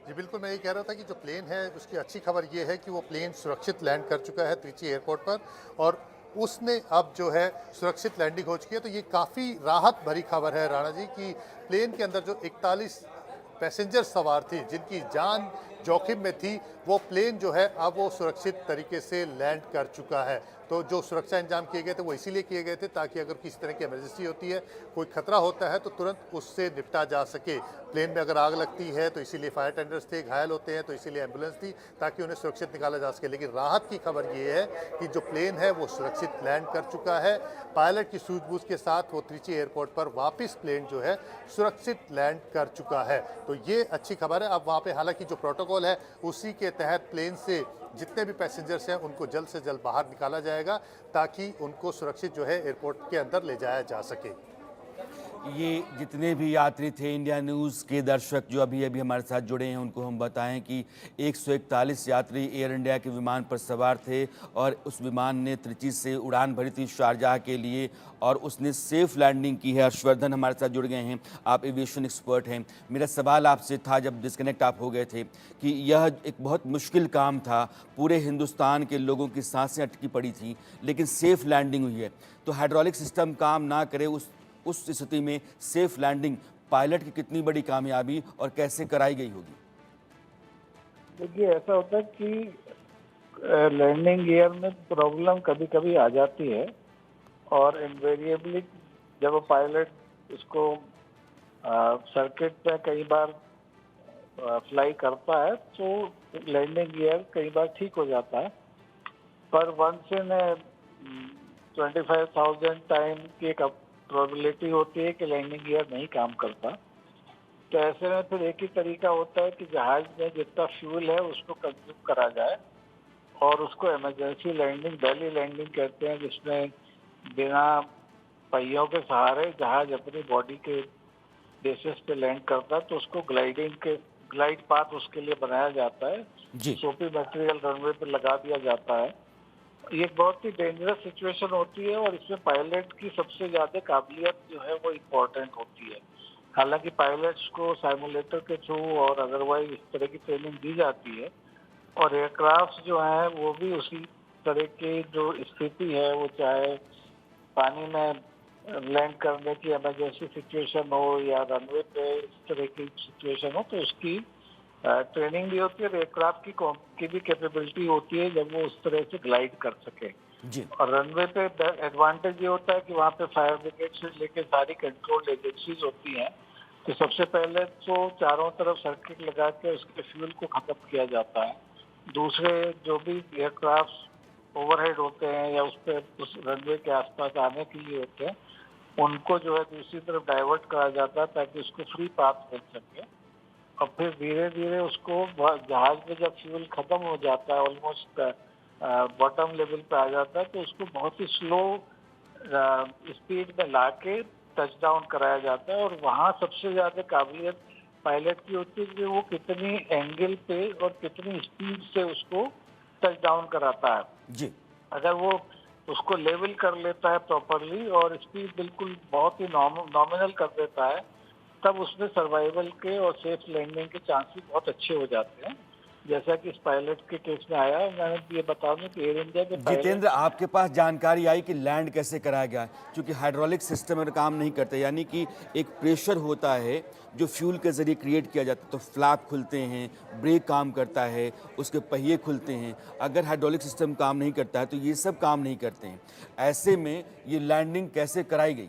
जी बिल्कुल, मैं ये कह रहा था कि जो प्लेन है उसकी अच्छी खबर ये है कि वो प्लेन सुरक्षित लैंड कर चुका है त्रिची एयरपोर्ट पर, और उसने अब जो है सुरक्षित लैंडिंग हो चुकी है। तो ये काफ़ी राहत भरी खबर है राणा जी कि प्लेन के अंदर जो 41 पैसेंजर सवार थी जिनकी जान जोखिम में थी, वो प्लेन जो है अब वो सुरक्षित तरीके से लैंड कर चुका है। तो जो सुरक्षा इंतजाम किए गए थे वो इसीलिए किए गए थे ताकि अगर किसी तरह की इमरजेंसी होती है, कोई खतरा होता है, तो तुरंत उससे निपटा जा सके। प्लेन में अगर आग लगती है तो इसीलिए फायर टेंडर्स थे, घायल होते हैं तो इसीलिए एम्बुलेंस थी, ताकि उन्हें सुरक्षित निकाला जा सके। लेकिन राहत की खबर ये है कि जो प्लेन है वो सुरक्षित लैंड कर चुका है। पायलट की सूझबूझ के साथ वो त्रिची एयरपोर्ट पर वापस प्लेन जो है सुरक्षित लैंड कर चुका है। तो ये अच्छी खबर है। अब वहाँ पे हालांकि जो प्रोटोकॉल है उसी के तहत प्लेन से जितने भी पैसेंजर्स हैं उनको जल्द से जल्द बाहर निकाला जाएगा, ताकि उनको सुरक्षित जो है एयरपोर्ट के अंदर ले जाया जा सके। ये जितने भी यात्री थे, इंडिया न्यूज़ के दर्शक जो अभी अभी हमारे साथ जुड़े हैं, उनको हम बताएं कि 141 यात्री एयर इंडिया के विमान पर सवार थे और उस विमान ने त्रिची से उड़ान भरी थी शारजाह के लिए और उसने सेफ लैंडिंग की है। हर्षवर्धन हमारे साथ जुड़ गए हैं, आप एविएशन एक्सपर्ट हैं। मेरा सवाल आपसे था जब डिस्कनेक्ट आप हो गए थे कि यह एक बहुत मुश्किल काम था, पूरे हिंदुस्तान के लोगों की सांसें अटकी पड़ी थी, लेकिन सेफ लैंडिंग हुई है। तो हाइड्रोलिक सिस्टम काम ना करे उस स्थिति में सेफ लैंडिंग पायलट की कितनी बड़ी कामयाबी और कैसे कराई गई होगी? देखिए, ऐसा होता है कि लैंडिंग गियर में प्रॉब्लम कभी कभी आ जाती है और इनवेरिएबली जब पायलट इसको सर्किट पे कई बार फ्लाई करता है तो लैंडिंग गियर कई बार ठीक हो जाता है, पर वंस इन 25,000 टाइम की एक प्रोबेबिलिटी होती है कि लैंडिंग गियर नहीं काम करता। तो ऐसे में फिर एक ही तरीका होता है कि जहाज में जितना फ्यूल है उसको कंज्यूम करा जाए और उसको इमरजेंसी लैंडिंग, बेली लैंडिंग कहते हैं, जिसमें बिना पहियों के सहारे जहाज अपनी बॉडी के बेसिस पे लैंड करता है, तो उसको ग्लाइड पाथ उसके लिए बनाया जाता है। जी। सोपी मटेरियल रनवे पे लगा दिया जाता है। ये एक बहुत ही डेंजरस सिचुएशन होती है और इसमें पायलट की सबसे ज्यादा काबिलियत जो है वो इम्पोर्टेंट होती है। हालांकि पायलट्स को साइमुलेटर के थ्रू और अदरवाइज इस तरह की ट्रेनिंग दी जाती है और एयरक्राफ्ट जो है वो भी उसी तरह की जो स्थिति है, वो चाहे पानी में लैंड करने की इमरजेंसी सिचुएशन हो या रनवे पे इस तरह की सिचुएशन हो, तो उसकी ट्रेनिंग भी होती है और एयरक्राफ्ट की भी कैपेबिलिटी होती है जब वो उस तरह से ग्लाइड कर सके। जी। और रनवे पे एडवांटेज ये होता है कि वहाँ पे फायर ब्रिगेड से लेकर सारी कंट्रोल एजेंसीज होती हैं, तो सबसे पहले तो चारों तरफ सर्किट लगा के उसके फ्यूल को खत्म किया जाता है। दूसरे जो भी एयरक्राफ्ट ओवरहेड होते हैं या उस रनवे के आसपास आने के लिए होते हैं, उनको जो है दूसरी तरफ डाइवर्ट करा जाता है ताकि उसको फ्री पाथ मिल सके। और फिर धीरे धीरे उसको जहाज में जब फ्यूल खत्म हो जाता है, ऑलमोस्ट बॉटम लेवल पे आ जाता है, तो उसको बहुत ही स्लो स्पीड में लाके टच डाउन कराया जाता है। और वहाँ सबसे ज्यादा काबिलियत पायलट की होती है कि वो कितनी एंगल पे और कितनी स्पीड से उसको टच डाउन कराता है। जी। अगर वो उसको लेवल कर लेता है प्रॉपरली और स्पीड बिल्कुल बहुत ही नॉमिनल कर देता है, तब उसमें सर्वाइवल के और सेफ लैंडिंग के चांसेस बहुत अच्छे हो जाते हैं, जैसा कि इस पायलट के केस में आया। मैंने ये बता दूं कि एयर इंडिया के जितेंद्र, आपके पास जानकारी आई कि लैंड कैसे कराया गया है? क्योंकि हाइड्रोलिक सिस्टम अगर काम नहीं करते, यानी कि एक प्रेशर होता है जो फ्यूल के ज़रिए क्रिएट किया जाता है, तो फ्लैप खुलते हैं, ब्रेक काम करता है, उसके पहिए खुलते हैं। अगर हाइड्रोलिक सिस्टम काम नहीं करता है तो ये सब काम नहीं करते हैं। ऐसे में ये लैंडिंग कैसे कराई गई?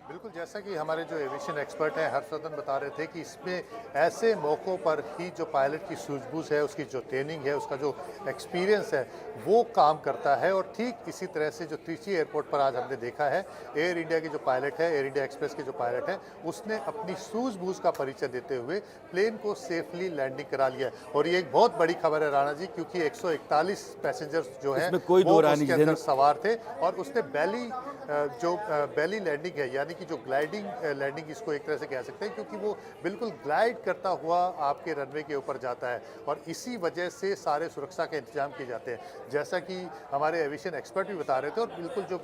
बिल्कुल, जैसा कि हमारे जो एविएशन एक्सपर्ट हैं हर्षवर्धन बता रहे थे कि इसमें ऐसे मौक़ों पर ही जो पायलट की सूझबूझ है, उसकी जो ट्रेनिंग है, उसका जो एक्सपीरियंस है, वो काम करता है। और ठीक इसी तरह से जो त्रिची एयरपोर्ट पर आज हमने देखा है, एयर इंडिया के जो पायलट है, एयर इंडिया एक्सप्रेस के जो पायलट हैं, उसने अपनी सूझबूझ का परिचय देते हुए प्लेन को सेफली लैंडिंग करा लिया। और ये एक बहुत बड़ी खबर है राणा जी, क्योंकि 141 पैसेंजर्स जो हैं कोई वो दो राय उसके नहीं अंदर सवार थे। और उसने बेली लैंडिंग है, यानी कि जो ग्लाइडिंग लैंडिंग इसको एक तरह से कह सकते हैं, क्योंकि वो बिल्कुल ग्लाइड करता हुआ आपके रनवे के ऊपर जाता है। और इसी वजह से सारे सुरक्षा के इंतजाम किए जाते हैं, जैसा कि हमारे एविएशन एक्सपर्ट भी बता रहे थे। और बिल्कुल जो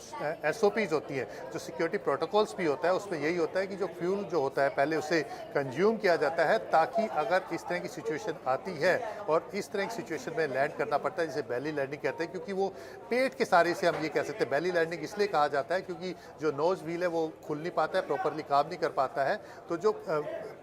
SOPs होती हैं, जो सिक्योरिटी प्रोटोकॉल्स भी होता है, उसमें यही होता है कि जो फ्यूल जो होता है पहले उसे कंज्यूम किया जाता है, ताकि अगर इस तरह की सिचुएशन आती है और इस तरह की सिचुएशन में लैंड करना पड़ता है, जिसे बेली लैंडिंग कहते हैं, क्योंकि वो पेट के सहारे से हम ये कह सकते हैं। बेली लैंडिंग इसलिए कहा जाता है क्योंकि जो नोज व्हील है वो खुल नहीं पाता है, प्रॉपरली काम नहीं कर पाता है। तो जो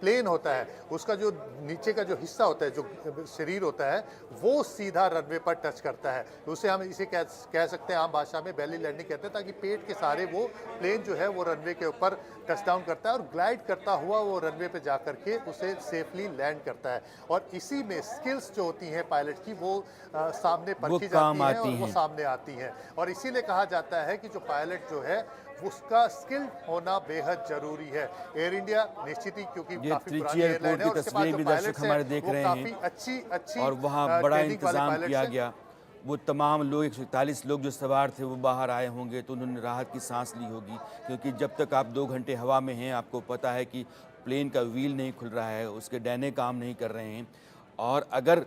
प्लेन होता है, उसका जो नीचे का जो हिस्सा होता है, जो शरीर होता है, वो सीधा रनवे पर टच करता है। तो उसे हम इसे कह सकते हैं आम भाषा में बेली लैंडिंग कहते हैं, ताकि पेट के सहारे वो प्लेन जो है वो रनवे के ऊपर टच डाउन करता है और ग्लाइड करता हुआ वो रनवे पे जा करके उसे सेफली लैंड करता है। और इसी में स्किल्स जो होती हैं पायलट की, वो सामने परखी जाती हैं और वो सामने आती हैं। और इसीलिए कहा जाता है कि जो पायलट जो है उसका स्किल होना बेहद जरूरी है। एयर इंडिया निश्चित ही, क्योंकि काफी पुरानी एयरलाइन है, और उसके पास जो पायलट्स हैं वो काफी अच्छी और वहाँ बड़ा इंतजाम किया गया। वो तमाम लोग 141 लोग जो सवार थे वो बाहर आए होंगे, तो उन्होंने राहत की सांस ली होगी, क्योंकि जब तक आप 2 घंटे हवा में हैं, आपको पता है कि प्लेन का व्हील नहीं खुल रहा है, उसके डैने काम नहीं कर रहे हैं, और अगर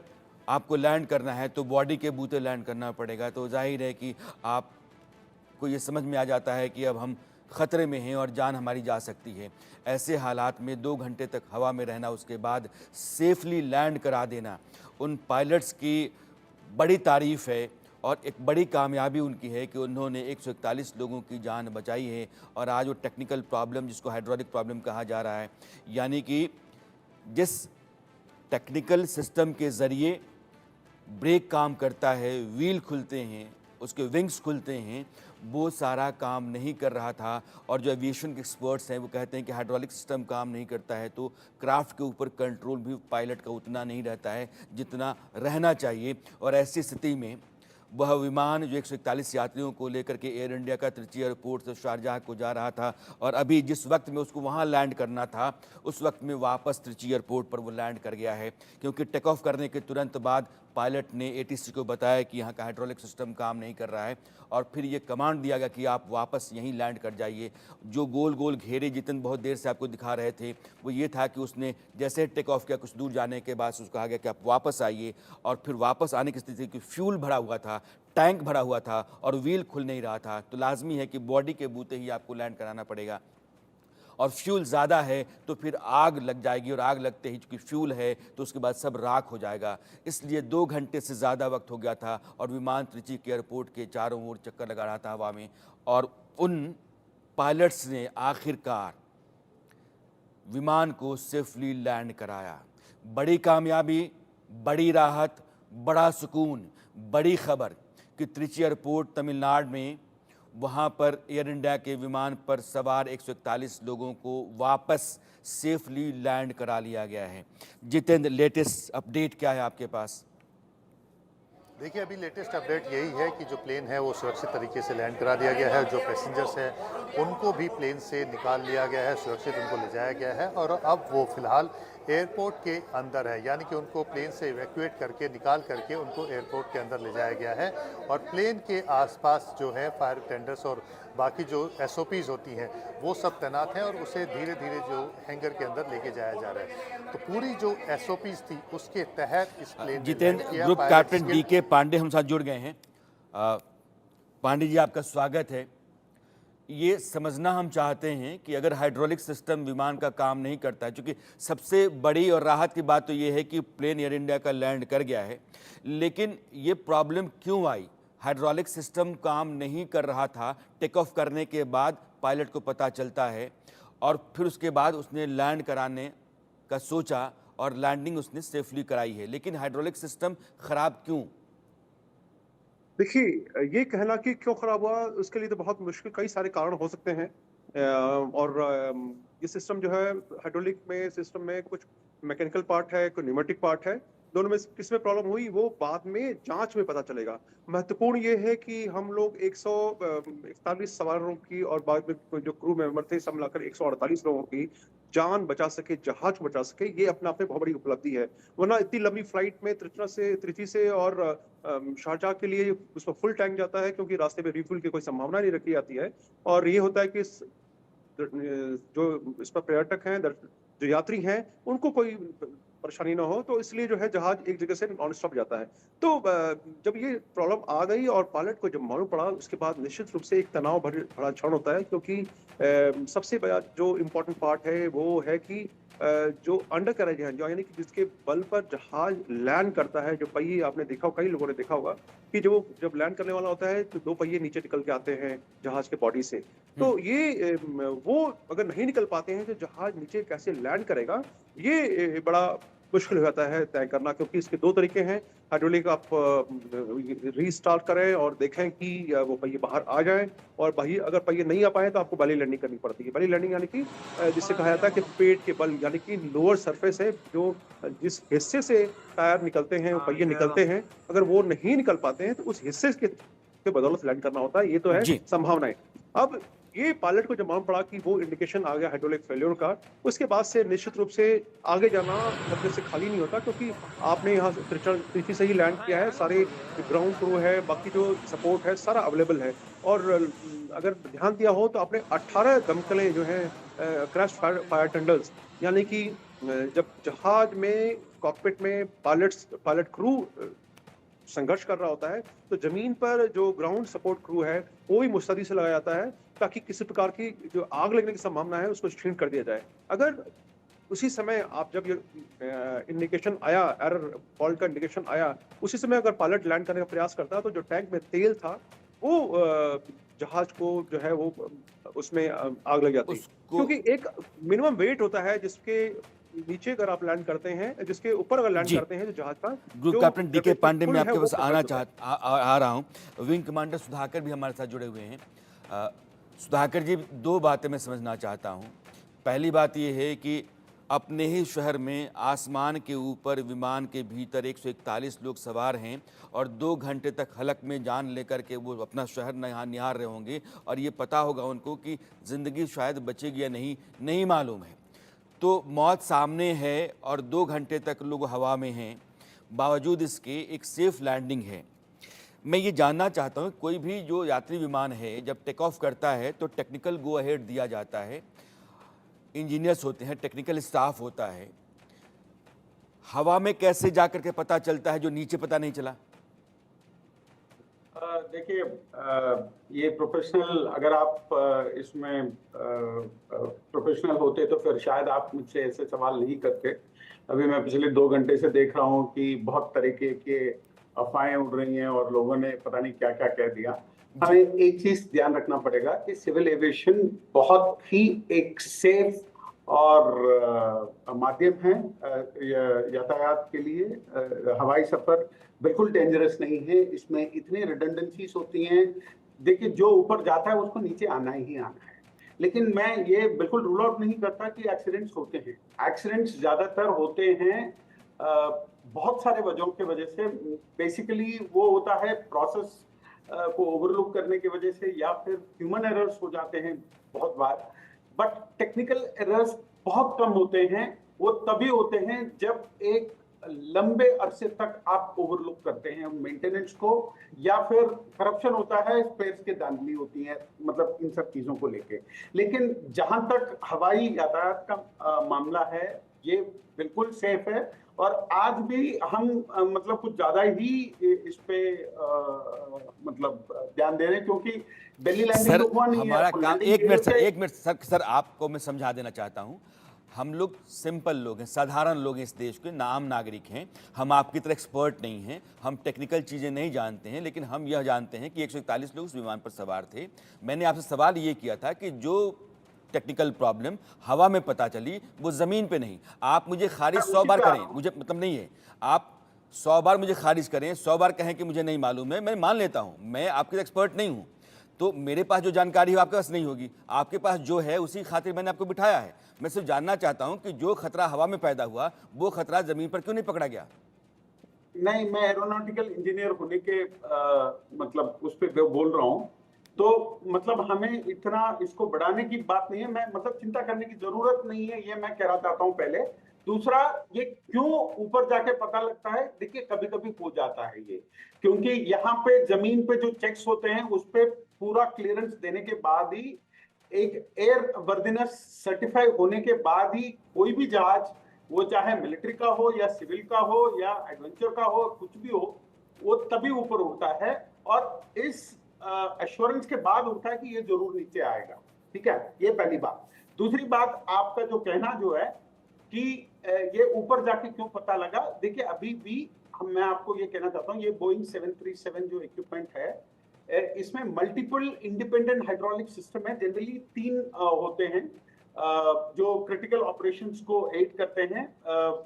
आपको लैंड करना है तो बॉडी के बूते लैंड करना पड़ेगा। तो जाहिर है कि आपको ये समझ में आ जाता है कि अब हम ख़तरे में हैं और जान हमारी जा सकती है। ऐसे हालात में 2 घंटे तक हवा में रहना, उसके बाद सेफली लैंड करा देना, उन पायलट्स की बड़ी तारीफ़ है और एक बड़ी कामयाबी उनकी है कि उन्होंने 141 लोगों की जान बचाई है। और आज वो टेक्निकल प्रॉब्लम, जिसको हाइड्रोलिक प्रॉब्लम कहा जा रहा है, यानी कि जिस टेक्निकल सिस्टम के ज़रिए ब्रेक काम करता है, व्हील खुलते हैं, उसके विंग्स खुलते हैं, वो सारा काम नहीं कर रहा था। और जो एविएशन के एक्सपर्ट्स हैं वो कहते हैं कि हाइड्रोलिक सिस्टम काम नहीं करता है तो क्राफ्ट के ऊपर कंट्रोल भी पायलट का उतना नहीं रहता है जितना रहना चाहिए। और ऐसी स्थिति में वह विमान जो 141 यात्रियों को लेकर के एयर इंडिया का त्रिची एयरपोर्ट से शारजाह को जा रहा था, और अभी जिस वक्त में उसको वहाँ लैंड करना था, उस वक्त में वापस त्रिची एयरपोर्ट पर वो लैंड कर गया है, क्योंकि टेक ऑफ करने के तुरंत बाद पायलट ने ATC को बताया कि यहाँ का हाइड्रोलिक सिस्टम काम नहीं कर रहा है, और फिर ये कमांड दिया गया कि आप वापस यहीं लैंड कर जाइए। जो गोल गोल घेरे जितन बहुत देर से आपको दिखा रहे थे, वो ये था कि उसने जैसे टेक ऑफ किया, कुछ दूर जाने के बाद उसको कहा गया कि आप वापस आइए। और फिर वापस आने की स्थिति कि फ्यूल भरा हुआ था, टैंक भरा हुआ था और व्हील खुल नहीं रहा था, तो लाजमी है कि बॉडी के बूते ही आपको लैंड कराना पड़ेगा। और फ्यूल ज़्यादा है तो फिर आग लग जाएगी, और आग लगते ही चूँकि फ्यूल है तो उसके बाद सब राख हो जाएगा। इसलिए 2 घंटे से ज़्यादा वक्त हो गया था और विमान त्रिची के एयरपोर्ट के चारों ओर चक्कर लगा रहा था हवा में, और उन पायलट्स ने आखिरकार विमान को सेफली लैंड कराया। बड़ी कामयाबी, बड़ी राहत, बड़ा सुकून, बड़ी खबर कि त्रिची एयरपोर्ट तमिलनाडु में, वहाँ पर एयर इंडिया के विमान पर सवार 141 लोगों को वापस सेफली लैंड करा लिया गया है। जितेंद्र, लेटेस्ट अपडेट क्या है आपके पास? देखिए, अभी लेटेस्ट अपडेट यही है कि जो प्लेन है वो सुरक्षित तरीके से लैंड करा दिया गया है। जो पैसेंजर्स हैं उनको भी प्लेन से निकाल लिया गया है, सुरक्षित उनको ले जाया गया है, और अब वो फिलहाल एयरपोर्ट के अंदर है, यानी कि उनको प्लेन से इवैक्यूएट करके, निकाल करके उनको एयरपोर्ट के अंदर ले जाया गया है। और प्लेन के आसपास जो है फायर टेंडर्स और बाकी जो SOPs होती हैं वो सब तैनात हैं, और उसे धीरे धीरे जो हैंगर के अंदर लेके जाया जा रहा है। तो पूरी जो SOPs थी उसके तहत इस प्लेन ने Jitendra, group captain DK Pandey हम साथ जुड़ गए हैं। पांडे जी, आपका स्वागत है। ये समझना हम चाहते हैं कि अगर हाइड्रोलिक सिस्टम विमान का काम नहीं करता है, क्योंकि सबसे बड़ी और राहत की बात तो ये है कि प्लेन एयर इंडिया का लैंड कर गया है, लेकिन ये प्रॉब्लम क्यों आई? हाइड्रोलिक सिस्टम काम नहीं कर रहा था, टेक ऑफ करने के बाद पायलट को पता चलता है, और फिर उसके बाद उसने लैंड कराने का सोचा और लैंडिंग उसने सेफली कराई है, लेकिन हाइड्रोलिक सिस्टम खराब क्यों? देखिए, ये कहना कि क्यों खराब हुआ, उसके लिए तो बहुत मुश्किल, कई सारे कारण हो सकते हैं। और ये सिस्टम जो है हाइड्रोलिक में सिस्टम में कुछ मैकेनिकल पार्ट है, कोई न्यूमेटिक पार्ट है। दोनों में किस में प्रॉब्लम हुई वो बाद में जांच में पता चलेगा। महत्वपूर्ण ये है कि हम लोग 141 सवारों की और बाद में कोई जो क्रू मेंबर थे सब मिलाकर 148 लोगों की जान बचा सके, जहाज को बचा सके, ये अपने आप में बहुत बड़ी उपलब्धि है। वरना इतनी लंबी फ्लाइट में त्रिची से और शारजाह के लिए उसमें फुल टैंक जाता है, क्योंकि रास्ते में रिफ्यूल की कोई संभावना नहीं रखी जाती है। और ये होता है कि जो इस पर पर्यटक हैं, जो यात्री हैं, उनको कोई परेशानी ना हो, तो इसलिए जो है जहाज एक जगह से नॉन स्टॉप जाता है। तो जब ये प्रॉब्लम आ गई और पायलट को जब मालूम पड़ा, उसके बाद निश्चित रूप से एक तनाव भरा क्षण होता है, क्योंकि सबसे बड़ा जो इम्पोर्टेंट पार्ट है वो है कि जो अंडर कैरेज है, जो यानी कि जिसके बल पर जहाज लैंड करता है, जो पहिए आपने देखा होगा, कई लोगों ने देखा होगा कि जब लैंड करने वाला होता है तो 2 पहिए नीचे निकल के आते हैं जहाज के बॉडी से। तो ये वो अगर नहीं निकल पाते हैं तो जहाज नीचे कैसे लैंड करेगा, ये बड़ा मुश्किल हो जाता है तय करना, क्योंकि इसके 2 तरीके हैं। हाइड्रोलिक आप रीस्टार्ट करें और देखें कि वो पहिए बाहर आ जाएं, और पहिए अगर पहिए नहीं आ पाए तो आपको बेली लैंडिंग करनी पड़ती है। बेली लैंडिंग यानी कि जिससे कहा जाता है कि पेट के बल, यानी कि लोअर सरफेस है, जो जिस हिस्से से टायर निकलते हैं, वो पहिए निकलते हैं, अगर वो नहीं निकल पाते हैं तो उस हिस्से के बदौलत लैंड करना होता है। ये तो है जी। संभावनाएं। अब ये पायलट को जब मालूम पड़ा कि वो इंडिकेशन आ गया हाइड्रोलिक फेल्योर का, उसके बाद से निश्चित रूप से आगे जाना अपने से खाली नहीं होता, क्योंकि आपने यहाँ त्रिची से ही लैंड किया है, सारे ग्राउंड क्रू है, बाकी जो सपोर्ट है सारा अवेलेबल है। और अगर ध्यान दिया हो तो आपने 18 दमकलें जो हैं क्रैश फायर टेंडर्स, यानी कि जब जहाज में कॉकपिट में पायलट क्रू संघर्ष कर रहा होता है, तो जमीन पर जो ग्राउंड सपोर्ट क्रू है वो भी मुस्तैदी से लगाया जाता है, ताकि किसी प्रकार की जो आग लगने की संभावना है उसको क्षीण कर दिया जाए। अगर उसी समय आप जब ये इंडिकेशन आया, एरर फॉल्ट का इंडिकेशन आया, उसी समय अगर पायलट लैंड करने का प्रयास करता तो जो टैंक में तेल था वो जहाज को जो है वो उसमें आग लग जाती, क्योंकि एक मिनिमम वेट होता है जिसके नीचे अगर आप लैंड करते हैं, जिसके ऊपर अगर लैंड जी। करते हैं, जो जहाज का ग्रुप जो captain DK gravity Pandey, pull मैं है, आपके वो पास आना होता है। आ रहा हूं। विंग कमांडर सुधाकर भी हमारे साथ जुड़े हुए हैं। सुधाकर जी, 2 बातें मैं समझना चाहता हूं। पहली बात यह है कि अपने ही शहर में आसमान के ऊपर विमान के भीतर 141 लोग सवार हैं और 2 घंटे तक हलक में जान लेकर के वो अपना शहर निहार रहे होंगे, और ये पता होगा उनको कि ज़िंदगी शायद बचेगी या नहीं मालूम है। तो मौत सामने है और 2 घंटे तक लोग हवा में हैं, बावजूद इसके एक सेफ लैंडिंग है। मैं ये जानना चाहता हूँ, कोई भी जो यात्री विमान है जब टेक ऑफ करता है तो टेक्निकल गो अहेड दिया जाता है, इंजीनियर्स होते हैं, टेक्निकल स्टाफ होता है। हवा में कैसे जाकर के पता चलता है जो नीचे पता नहीं चला? देखिए, ये प्रोफेशनल, अगर आप इसमें प्रोफेशनल होते तो फिर शायद आप मुझसे ऐसे सवाल नहीं करते। अभी मैं पिछले 2 घंटे से देख रहा हूँ कि बहुत तरीके के अफवाहें उड़ रही हैं और लोगों ने पता नहीं क्या क्या कह दिया। हमें एक चीज ध्यान रखना पड़ेगा कि सिविल एविएशन बहुत ही एक सेफ और माध्यम है यातायात के लिए। हवाई सफर बिल्कुल डेंजरस नहीं है, इसमें इतने रिडंडेंसीज होती हैं। देखिए, जो ऊपर जाता है उसको नीचे आना ही आना है, लेकिन मैं ये बिल्कुल रूल आउट नहीं करता कि एक्सीडेंट्स होते हैं। एक्सीडेंट्स ज्यादातर होते हैं बहुत सारे वजहों के वजह से। बेसिकली वो होता है प्रोसेस को ओवरलुक करने की वजह से, या फिर ह्यूमन एरर्स हो जाते हैं बहुत बार। बट टेक्निकल एरर्स बहुत कम होते हैं। वो तभी होते हैं जब एक लंबे अरसे तक आप ओवरलुक करते हैं मेंटेनेंस को, या फिर करप्शन होता है, स्पेयर्स की धांधली होती है, मतलब इन सब चीजों को लेके। लेकिन जहां तक हवाई यातायात का मामला है, ये बिल्कुल सेफ है। और आज भी हम मतलब कुछ ज्यादा ही इस पे मतलब ध्यान दे रहे हैं, क्योंकि दिल्ली लैंडिंग तो हुआ नहीं है। हमारा काम, एक मिनट सर, आपको मैं समझा देना चाहता हूं। हम लोग सिंपल लोग हैं, साधारण लोग हैं, इस देश के आम नागरिक हैं। हम आपकी तरह एक्सपर्ट नहीं हैं, हम टेक्निकल चीज़ें नहीं जानते हैं, लेकिन हम यह जानते हैं कि 141 लोग उस विमान पर सवार थे। मैंने आपसे सवाल ये किया था कि जो टेक्निकल प्रॉब्लम हवा में पता चली वो ज़मीन पे नहीं। आप मुझे खारिज 100 बार करें, मुझे मतलब नहीं है, आप 100 बार मुझे खारिज करें, 100 बार कहें कि मुझे नहीं मालूम है, मैं मान लेता हूँ, मैं आपके एक्सपर्ट नहीं हूँ। तो मेरे पास जो जानकारी है आपके पास नहीं होगी, आपके पास जो है उसी खातिर मैंने आपको बिठाया है। मैं सिर्फ जानना चाहता हूं कि जो खतरा हवा में पैदा हुआ वो खतरा जमीन पर क्यों नहीं पकड़ा गया? नहीं, मैं एरोनॉटिकल इंजीनियर होने के मतलब उस पे बोल रहा हूँ। तो मतलब हमें इतना इसको बढ़ाने की बात नहीं है, मैं मतलब चिंता करने की जरूरत नहीं है, ये मैं कहना चाहता हूँ पहले। दूसरा, ये क्यों ऊपर जाके पता लगता है, देखिए कभी कभी हो जाता है ये, क्योंकि यहाँ पे जमीन पे जो चेक्स होते हैं उस पे पूरा क्लियरेंस देने के बाद ही, एक एयर वर्दिनेस सर्टिफाई होने के बाद ही कोई भी जहाज, वो चाहे मिलिट्री का हो या सिविल का हो या एडवेंचर का हो, कुछ भी हो, वो तभी ऊपर उड़ता है और इस एश्योरेंस के बाद उड़ता है कि ये जरूर नीचे आएगा। ठीक है, ये पहली बात। दूसरी बात, आपका जो कहना जो है कि ये ऊपर जाके क्यों पता लगा, देखिए अभी भी मैं आपको ये कहना चाहता हूँ, ये बोइंग 737 जो इक्विपमेंट है, इसमें मल्टीपल इंडिपेंडेंट हाइड्रोलिक सिस्टम है। जनरली 3 होते हैं जो क्रिटिकल ऑपरेशंस को एड करते हैं।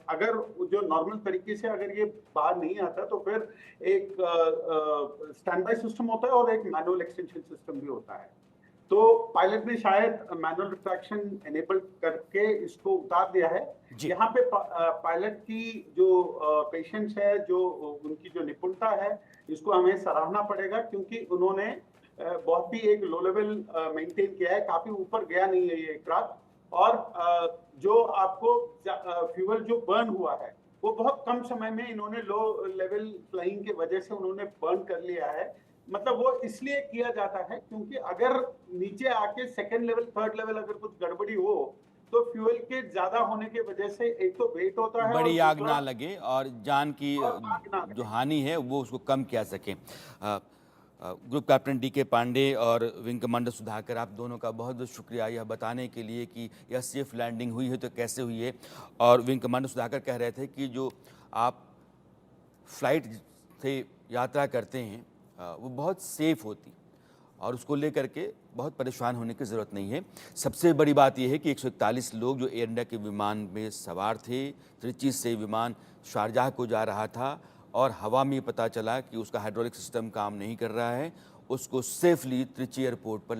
अगर जो नॉर्मल तरीके से अगर ये बाहर नहीं आता तो फिर एक स्टैंड बाय सिस्टम होता है और एक मैनुअल एक्सटेंशन सिस्टम भी होता है। तो पायलट ने शायद मैनुअल रिट्रैक्शन एनेबल करके इसको उतार दिया है। जी। यहाँ पे पायलट की जो पेशेंस है, जो उनकी जो निपुणता है, इसको हमें सराहना पड़ेगा, क्योंकि उन्होंने बहुत ही एक लो लेवल मेंटेन किया है, काफी ऊपर गया नहीं है ये एयरक्राफ्ट। और जो आपको फ्यूल जो बर्न हुआ है वो बहुत कम समय में इन्होंने लो लेवल फ्लाइंग की वजह से उन्होंने बर्न कर लिया है। मतलब वो इसलिए किया जाता है क्योंकि अगर नीचे आके सेकंड लेवल थर्ड लेवल अगर कुछ गड़बड़ी हो तो फ्यूल के ज्यादा होने की वजह से एक तो वेट होता है, बड़ी और आग दूसरा ना लगे और जान की और आग ना लगे। जो हानि है वो उसको कम किया सके। ग्रुप कैप्टन डी के पांडे और विंग कमांडर सुधाकर, आप दोनों का बहुत बहुत शुक्रिया यह बताने के लिए कि यह सेफ लैंडिंग हुई है तो कैसे हुई है। और विंग कमांडर सुधाकर कह रहे थे कि जो आप फ्लाइट से यात्रा करते हैं वो बहुत सेफ होती और उसको लेकर के बहुत परेशान होने की ज़रूरत नहीं है। सबसे बड़ी बात यह है कि 141 लोग जो एयर इंडिया के विमान में सवार थे, त्रिची से विमान शारजाह को जा रहा था और हवा में पता चला कि उसका हाइड्रोलिक सिस्टम काम नहीं कर रहा है, उसको सेफली त्रिची एयरपोर्ट पर